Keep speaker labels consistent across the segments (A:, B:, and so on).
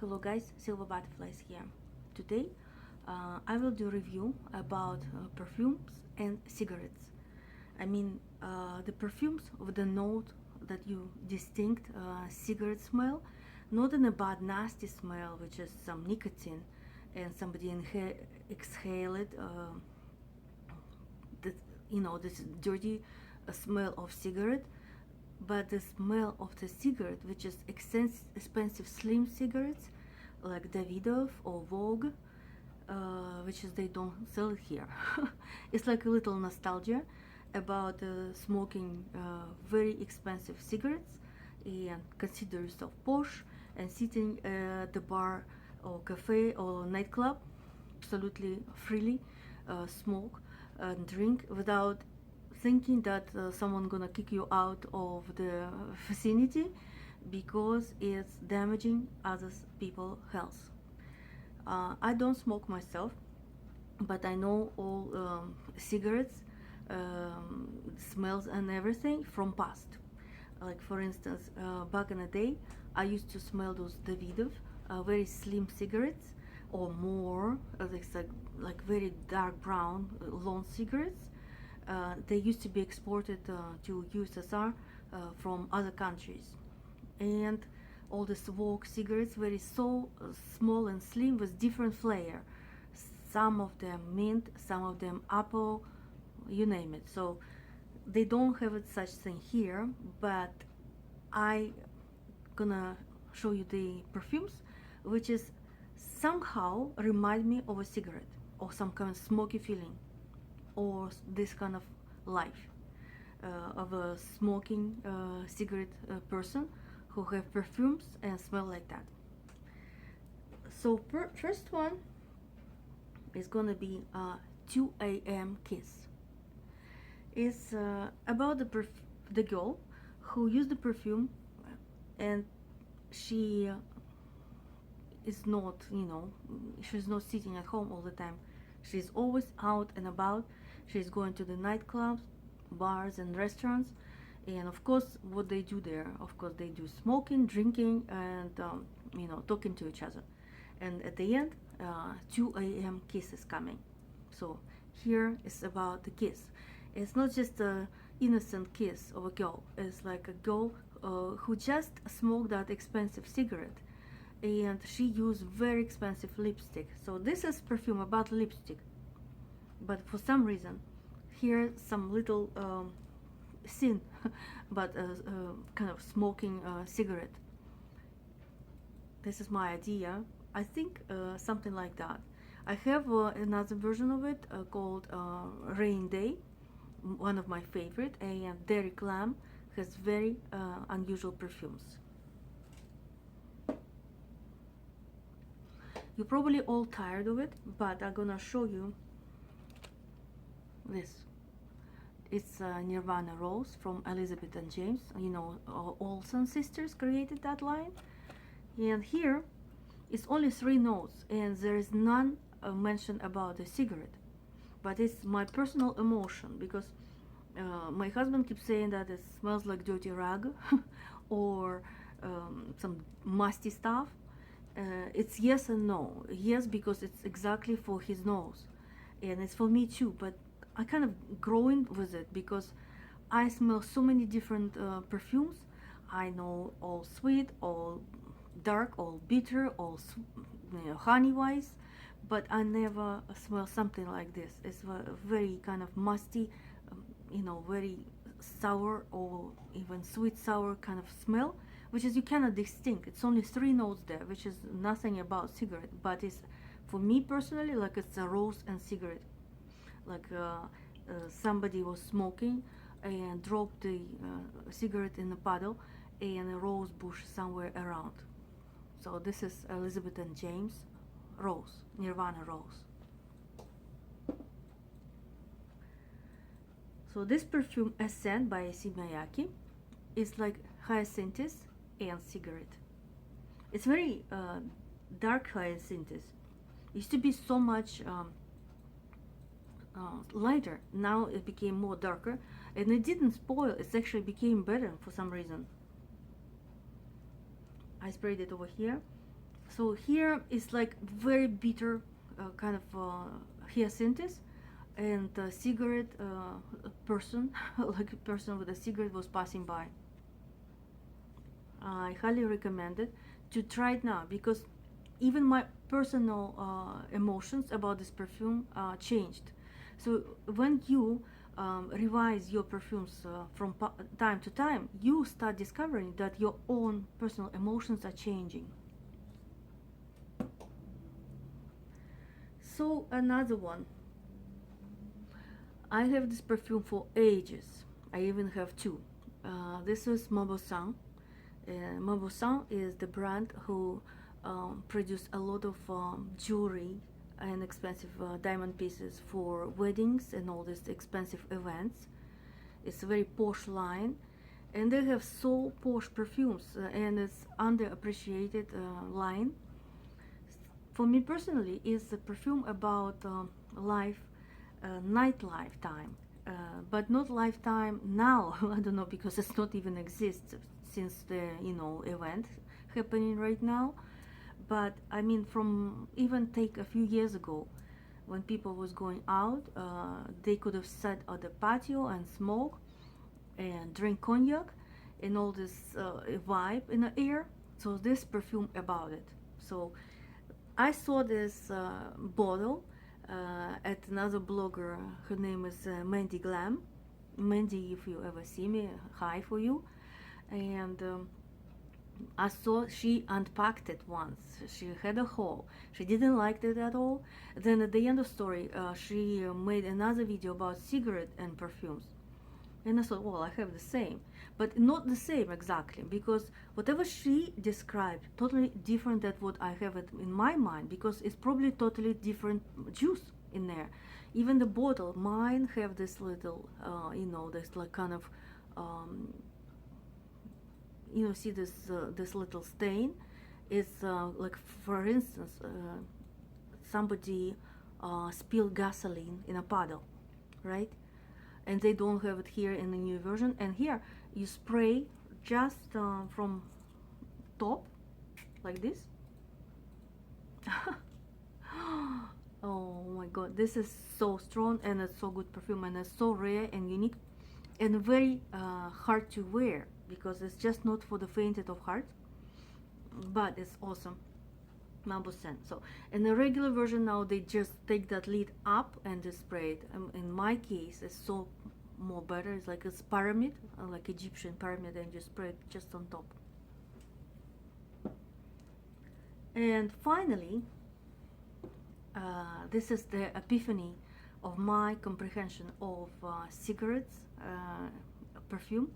A: Hello guys, Silver Butterflies here. Today I will do a review about perfumes and cigarettes. I mean the perfumes with the note that you distinct cigarette smell, not in a bad nasty smell which is some nicotine and somebody exhale it, this dirty smell of cigarette, but the smell of the cigarette, which is expensive slim cigarettes like Davidoff or Vogue, which is they don't sell it here. It's like a little nostalgia about smoking very expensive cigarettes and consider yourself posh and sitting at the bar or cafe or nightclub absolutely freely smoke and drink without thinking that someone gonna kick you out of the vicinity because it's damaging other people's health. I don't smoke myself, but I know all cigarettes smells and everything from past. Like for instance, back in the day, I used to smell those Davidoff very slim cigarettes, or more like very dark brown long cigarettes. They used to be exported to USSR from other countries, and all the Vogue cigarettes very so small and slim with different flavor. Some of them mint, some of them apple, you name it. So they don't have it such thing here, but I gonna show you the perfumes which is somehow remind me of a cigarette or some kind of smoky feeling or this kind of life of a smoking cigarette person who have perfumes and smell like that. So first one is gonna be 2 a.m. Kiss. It's about the girl who used the perfume and she is not, she's not sitting at home all the time. She's always out and about. She's going to the nightclubs, bars and restaurants, and of course what they do there, of course they do smoking, drinking, and talking to each other. And at the end 2 a.m. kiss is coming. So here is about the kiss. It's not just a innocent kiss of a girl. It's like a girl who just smoked that expensive cigarette and she used very expensive lipstick. So this is perfume about lipstick, but for some reason here some little scene but kind of smoking cigarette. This is my idea. I think something like that. I have another version of it called Rain Day, one of my favorite, and Derek Lam has very unusual perfumes. You're probably all tired of it, but I'm gonna show you this. It's Nirvana Rose from Elizabeth and James. Olsen sisters created that line. And here it's only 3 notes and there is none mentioned about the cigarette. But it's my personal emotion because my husband keeps saying that it smells like dirty rag or some musty stuff. It's yes and no. Yes, because it's exactly for his nose, and it's for me too, but I kind of growing with it because I smell so many different perfumes. I know all sweet, all dark, all bitter, all honey wise, but I never smell something like this. It's a very kind of musty, very sour or even sweet sour kind of smell, which is you cannot distinct. It's only 3 notes there, which is nothing about cigarette, but it's for me personally like it's a rose and cigarette, like somebody was smoking and dropped the cigarette in a puddle and a rose bush somewhere around. So this is Elizabeth and James Rose, Nirvana Rose. So this perfume Ascent by Miyake is like hyacinthus and cigarette. It's very dark hyacinthus. It used to be so much lighter. Now it became more darker, and it didn't spoil. It actually became better for some reason. I sprayed it over here. So here is like very bitter kind of hyacinthus, and a cigarette person, like a person with a cigarette was passing by. I highly recommend it to try it now, because even my personal emotions about this perfume changed. So when you revise your perfumes from time to time, you start discovering that your own personal emotions are changing. So another one, I have this perfume for ages. I even have two. This is Mauboussin. Mauboussin is the brand who produce a lot of jewelry and expensive diamond pieces for weddings and all these expensive events. It's a very posh line, and they have so posh perfumes, and it's underappreciated line. For me personally, it's a perfume about life, nightlife time, but not lifetime now. I don't know, because it's not even exists since the event happening right now. But I mean, from even take a few years ago, when people was going out, they could have sat on the patio and smoke and drink cognac and all this vibe in the air. So this perfume about it. So I saw this bottle at another blogger. Her name is Mandy Glam. Mandy, if you ever see me, hi for you. And I saw she unpacked it once. She had a haul. She didn't like it at all. Then at the end of the story, she made another video about cigarette and perfumes. And I thought, well, I have the same, but not the same exactly, because whatever she described, totally different than what I have it in my mind, because it's probably totally different juice in there. Even the bottle, mine have this little, this like kind of, see this this little stain. It's like, for instance, somebody spilled gasoline in a puddle, right? And they don't have it here in the new version. And here you spray just from top, like this. Oh my god, this is so strong, and it's so good perfume, and it's so rare and unique, and very hard to wear, because it's just not for the fainted of heart, but it's awesome. Mauboussin. So in the regular version now, they just take that lid up and they spray it. In my case, it's so more better. It's like a pyramid, like Egyptian pyramid, and you spray it just on top. And finally, this is the epiphany of my comprehension of cigarettes. Perfume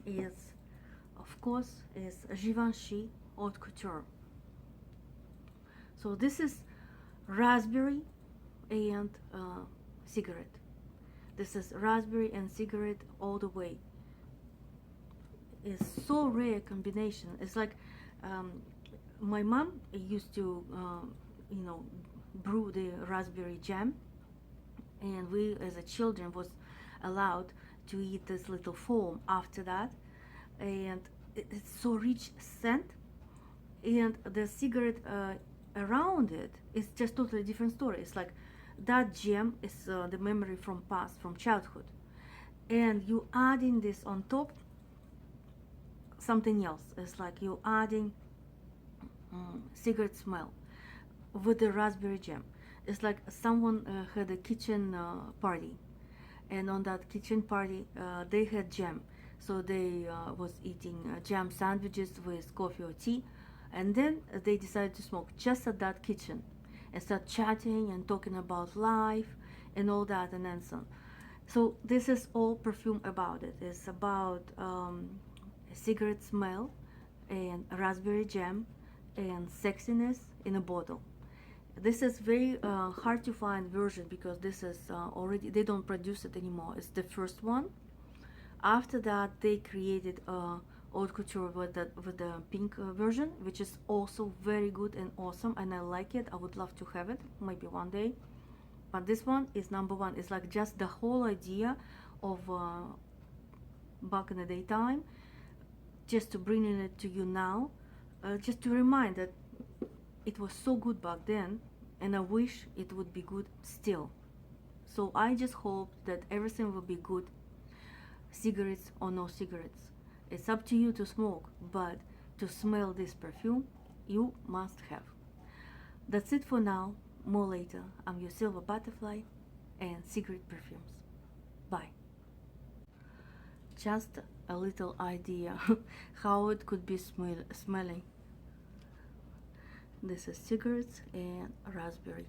A: is, of course, is Givenchy Haute Couture. So this is raspberry and cigarette. This is raspberry and cigarette all the way. It's so rare combination. It's like my mom used to, brew the raspberry jam, and we as a children was allowed to eat this little foam after that, and it's so rich scent, and the cigarette around it is just totally different story. It's like that gem is the memory from past, from childhood, and you adding this on top, something else. It's like you adding cigarette smell with the raspberry jam. It's like someone had a kitchen party, and on that kitchen party they had jam, so they was eating jam sandwiches with coffee or tea, and then they decided to smoke just at that kitchen and start chatting and talking about life and all that, and then so on. So this is all perfume about it. It's about cigarette smell and raspberry jam and sexiness in a bottle. This is very hard to find version, because this is already, they don't produce it anymore. It's the first one. After that, they created haute couture with the pink version, which is also very good and awesome, and I like it. I would love to have it maybe one day, but this one is number one. It's like just the whole idea of back in the daytime, just to bringing it to you now, just to remind that it was so good back then, and I wish it would be good still. So I just hope that everything will be good, cigarettes or no cigarettes. It's up to you to smoke, but to smell this perfume, you must have. That's it for now. More later. I'm your silver butterfly and Sigarette Perfumes. Bye. Just a little idea how it could be smelling. This is cigarettes and raspberry.